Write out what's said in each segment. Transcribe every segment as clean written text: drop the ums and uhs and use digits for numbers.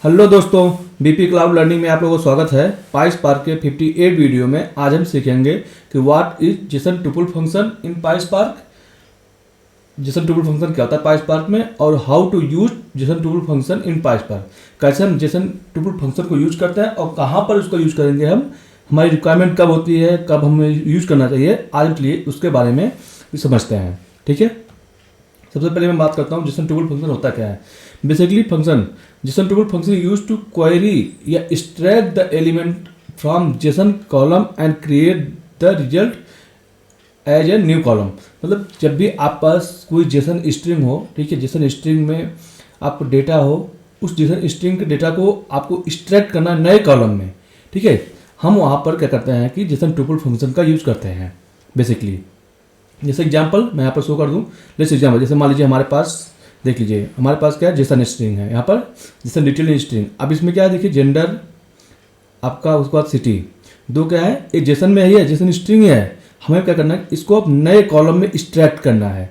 Hello दोस्तों, BP cloud learning में आप लोगों को स्वागत है। पाइस्पार्क के 58 वीडियो में आज हम सीखेंगे कि what is JSON tuple function in PySpark. JSON tuple function क्या होता है पाइस्पार्क में, और how to use JSON tuple function in PySpark. कैसे हम जेसन टुपल फंक्शन को यूज करते हैं और कहाँ पर उसको यूज करेंगे हम, हमारी रिक्वायरमेंट कब होती है, कब हमें यूज करना चाहिए, आज लिए उसके बारे में समझते हैं। ठीक है, सबसे पहले मैं बात करता हूँ जेसन टुपल फंक्शन होता क्या है। Basically function JSON tuple function use to query या extract the element from JSON column and create the result as a new column. मतलब जब भी आप पास कोई जेसन स्ट्रिंग हो, ठीक है, जेसन स्ट्रिंग में आपको डेटा हो, उस जेसन स्ट्रिंग के डेटा को आपको एक्सट्रैक्ट करना है नए कॉलम में। ठीक है, हम वहाँ पर क्या करते हैं कि जेसन टुपल फंक्शन का यूज करते हैं। बेसिकली जैसे एग्जांपल मैं यहाँ पर शो कर दूँ, जैसे एग्जांपल जैसे मान लीजिए हमारे पास देख लीजिए हमारे पास क्या है, जेसन स्ट्रिंग है, यहाँ पर जेसन डिटेल स्ट्रिंग। अब इसमें क्या है, देखिए जेंडर आपका, उसके बाद सिटी, दो क्या है, एक जेसन में ही है, जेसन स्ट्रिंग है। हमें क्या करना है, इसको अब नए कॉलम में एक्सट्रैक्ट करना है।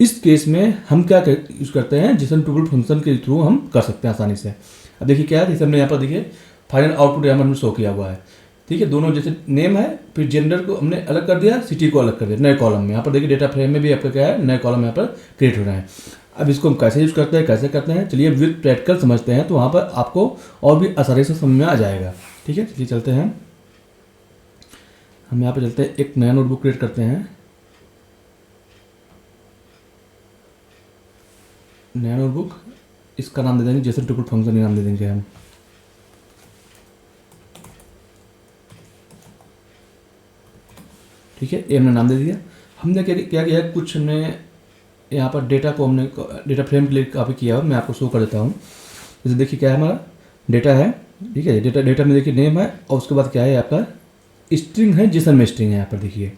इस केस में हम क्या यूज करते हैं, जेसन टुपल फंक्शन के थ्रू हम कर सकते हैं आसानी से। अब देखिए क्या है, जैसे हमने यहाँ पर देखिए फाइनल आउटपुट यहाँ पर शो किया हुआ है। ठीक है, दोनों जैसे नेम है, फिर जेंडर को हमने अलग कर दिया, सिटी को अलग कर दिया नए कॉलम में। यहाँ पर देखिए डेटा फ्रेम में भी आपका क्या है, नए कॉलम यहाँ पर क्रिएट हो रहा है। अब इसको हम कैसे यूज करते हैं, कैसे करते हैं, चलिए विद प्रैक्टिकल समझते हैं, तो वहाँ पर आपको और भी आसानी से समझ में आ जाएगा। ठीक है, चलिए चलते हैं, हम यहाँ पर चलते हैं, एक नया नोटबुक क्रिएट करते हैं। नया नोटबुक, इसका नाम दे देंगे जेसन टुपल फंक्शन ही नाम दे देंगे हम। ठीक है, ये हमने नाम दे दिया। हमने क्या किया, कुछ हमने यहाँ पर डेटा को हमने डेटा फ्रेम के लिए काफ़ी किया, मैं आपको शो कर देता हूँ। जैसे देखिए क्या है, हमारा डेटा है, ठीक है, डेटा में देखिए नेम है, और उसके बाद क्या है आपका स्ट्रिंग है, जेसन में स्ट्रिंग है यहाँ पर देखिए।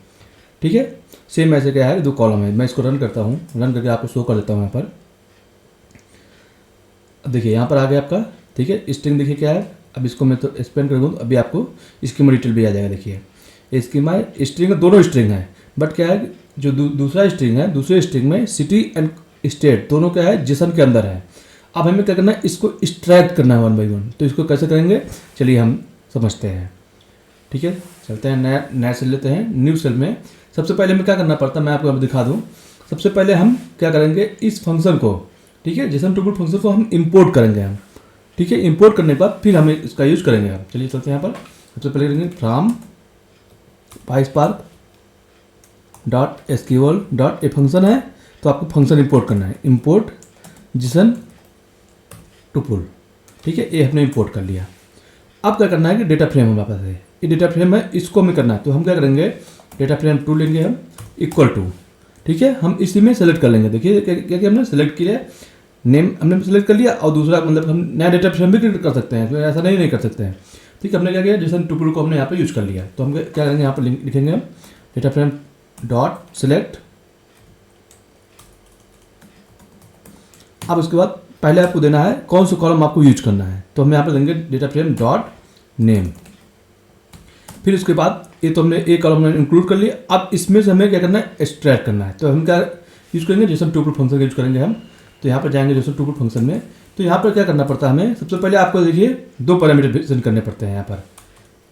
ठीक है, सेम ऐसे क्या है, दो कॉलम है। मैं इसको रन करता हूँ, रन करके आपको शो कर देता हूँ यहाँ पर। अब देखिए यहाँ पर आ गया आपका, ठीक है, स्ट्रिंग देखिए क्या है। अब इसको मैं तो एक्सप्लेन कर दूँ, अभी आपको इसकी में डिटेल भी आ जाएगा। देखिए इसकी में स्ट्रिंग दोनों स्ट्रिंग है, बट क्या है जो दूसरा स्ट्रिंग है, दूसरे स्ट्रिंग में सिटी एंड स्टेट दोनों क्या है, जेसन के अंदर है। अब हमें क्या करना है, इसको एक्सट्रैक्ट करना है 1 बाई 1। तो इसको कैसे करेंगे, चलिए हम समझते हैं। ठीक है, चलते हैं, नया सेल लेते हैं। न्यू सेल में सबसे पहले हमें क्या करना पड़ता है, मैं आपको दिखा दूँ। सबसे पहले हम क्या करेंगे, इस फंक्शन को, ठीक है, जेसन टुपल फंक्शन को हम इम्पोर्ट करेंगे हम। ठीक है, इम्पोर्ट करने के बाद फिर हमें इसका यूज करेंगे हम। चलिए चलते हैं यहाँ पर, सबसे पहले करेंगे from PySpark dot SQL dot a function है, तो आपको फंक्शन इंपोर्ट करना है, इंपोर्ट जेसन टुपल। ठीक है, ये हमने इंपोर्ट कर लिया। अब क्या करना है कि डेटा फ्रेम हमारे पास है, ये डेटा फ्रेम है, इसको हमें करना है। तो हम क्या करेंगे, डेटा फ्रेम 2 लेंगे हम, इक्वल टू, ठीक है, हम इसी में सेलेक्ट कर लेंगे। देखिए क्या हमने सेलेक्ट किया, नेम हमने सेलेक्ट कर लिया, और दूसरा मतलब हम नया डेटा फ्रेम भी क्रिएट कर सकते हैं, तो ऐसा नहीं कर सकते हैं। ठीक है, हमने क्या किया, जेसन टुपल को हमने यहाँ पे यूज कर लिया। तो हम क्या करेंगे, यहाँ पर लिखेंगे हम डेटा फ्रेम डॉट सेलेक्ट। अब उसके बाद पहले आपको देना है कौन सा कॉलम आपको यूज करना है, तो हम यहाँ पर देंगे डेटा फ्रेम डॉट नेम। फिर उसके बाद ये तो हमने एक कॉलम इंक्लूड कर लिया। अब इसमें से हमें क्या करना है, एक्सट्रैक्ट करना है। तो हम क्या यूज करेंगे, जेसन टुपल फंक्शन का यूज करेंगे हम। तो यहाँ पर जाएंगे जेसन टुपल फंक्शन में, तो यहाँ पर क्या करना पड़ता है हमें, सबसे पहले आपको देखिए 2 पैरामीटर सेंड करने पड़ते हैं यहाँ पर।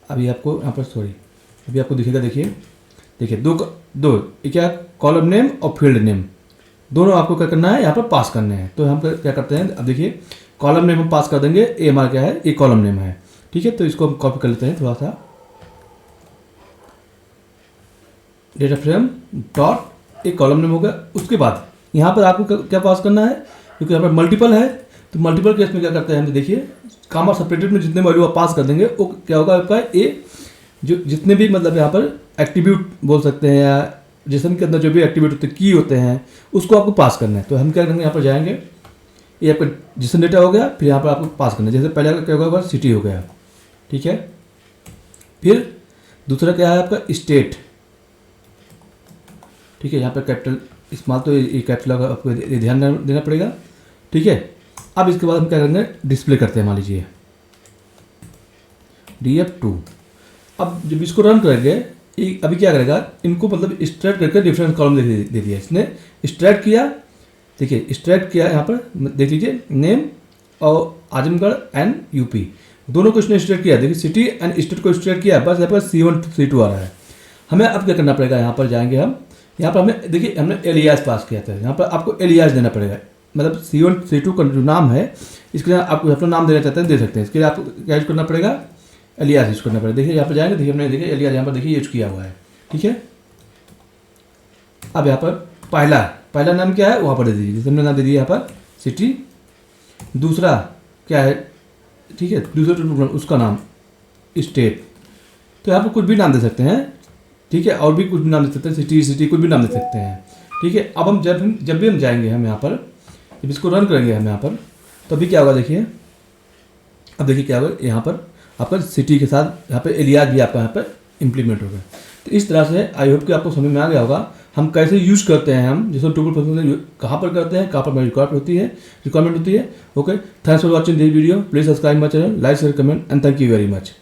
अभी आपको यहाँ पर अभी आपको दिखेगा, देखिए दो क्या, कॉलम नेम और फील्ड नेम, दोनों आपको क्या करना है, यहाँ पर पास करने हैं। तो हम क्या करते हैं, अब देखिए कॉलम नेम हम पास कर देंगे, ए हमारा क्या है, ए कॉलम नेम है। ठीक है, तो इसको हम कॉपी कर लेते हैं थोड़ा सा, data frame dot A column name हो गया। उसके बाद यहाँ पर आपको क्या पास करना है, क्योंकि यहाँ पर मल्टीपल है, तो मल्टीपल केस में क्या करते हैं हम, देखिए कामा सेपरेटेड में जितने वैल्यू आप पास कर देंगे वो क्या होगा आपका, ए जो जितने भी मतलब यहाँ पर एट्रीब्यूट बोल सकते हैं, या जेसन के अंदर जो भी एट्रीब्यूट होते हैं, की होते हैं, उसको आपको पास करना है। तो हम क्या करेंगे, यहाँ पर जाएंगे, ये आपका जेसन डेटा हो गया, फिर यहाँ पर आपको पास करना है। जैसे पहले क्या होगा, सिटी हो गया, ठीक है। फिर दूसरा क्या है आपका, स्टेट। ठीक है, यहाँ पर कैपिटल स्मॉल, तो ये कैपिटल आपको ध्यान देना पड़ेगा। ठीक है, अब इसके बाद हम क्या करेंगे, डिस्प्ले करते हैं, मान लीजिए df2। अब जब इसको रन करेंगे, अभी क्या करेगा, इनको मतलब एक्सट्रैक्ट करके डिफरेंस कॉलम दे दिया इसने, एक्सट्रैक्ट किया। देखिए एक्सट्रैक्ट किया, यहाँ पर देख लीजिए नेम और आजमगढ़ एंड यूपी दोनों को इसने स्टेट किया। देखिए सिटी एंड स्टेट को स्टेट किया, बस यहाँ पर C1 C2 आ रहा है। हमें अब क्या करना पड़ेगा, यहाँ पर जाएंगे हम, यहाँ पर हमें देखिए हमने एलियास पास किया था, यहाँ पर आपको एलियास देना पड़ेगा। मतलब C1 C2 का जो नाम है इसके लिए आपको अपना नाम देना चाहते हैं दे सकते हैं। इसके लिए आपको क्या यूज करना पड़ेगा, एलियास यूज करना पड़ेगा। देखिए यहाँ पर जाएंगे, देखिए हमने देखिए एलियास यहाँ पर देखिए यूज किया हुआ है, ठीक है। अब यहाँ पर पहला नाम क्या है वहाँ पर दे दीजिए, जैसे हमने नाम दे दिया यहाँ पर सिटी। दूसरा क्या है, ठीक है, दूसरा उसका नाम स्टेट। तो यहाँ पर कुछ भी नाम दे सकते हैं, ठीक है, और भी कुछ भी नाम दे सकते हैं, सिटी कुछ भी नाम दे सकते हैं, ठीक है। अब हम जब भी हम जाएंगे हम यहाँ पर, जब इसको रन करेंगे हम यहाँ पर, तो अभी क्या होगा देखिए, अब देखिए क्या होगा, यहाँ पर आपका सिटी के साथ यहाँ पे एलियास भी आपका यहाँ पर इम्प्लीमेंट होगा। तो इस तरह से आई होप कि आपको समझ में आ गया होगा हम कैसे यूज़ करते हैं, हम जिसको टुपल फंक्शन कहाँ पर करते हैं, कहाँ पर हमारी रिक्वायरमेंट होती है। Okay, thanks for watching this video, please subscribe my channel, like share comment and thank you very much.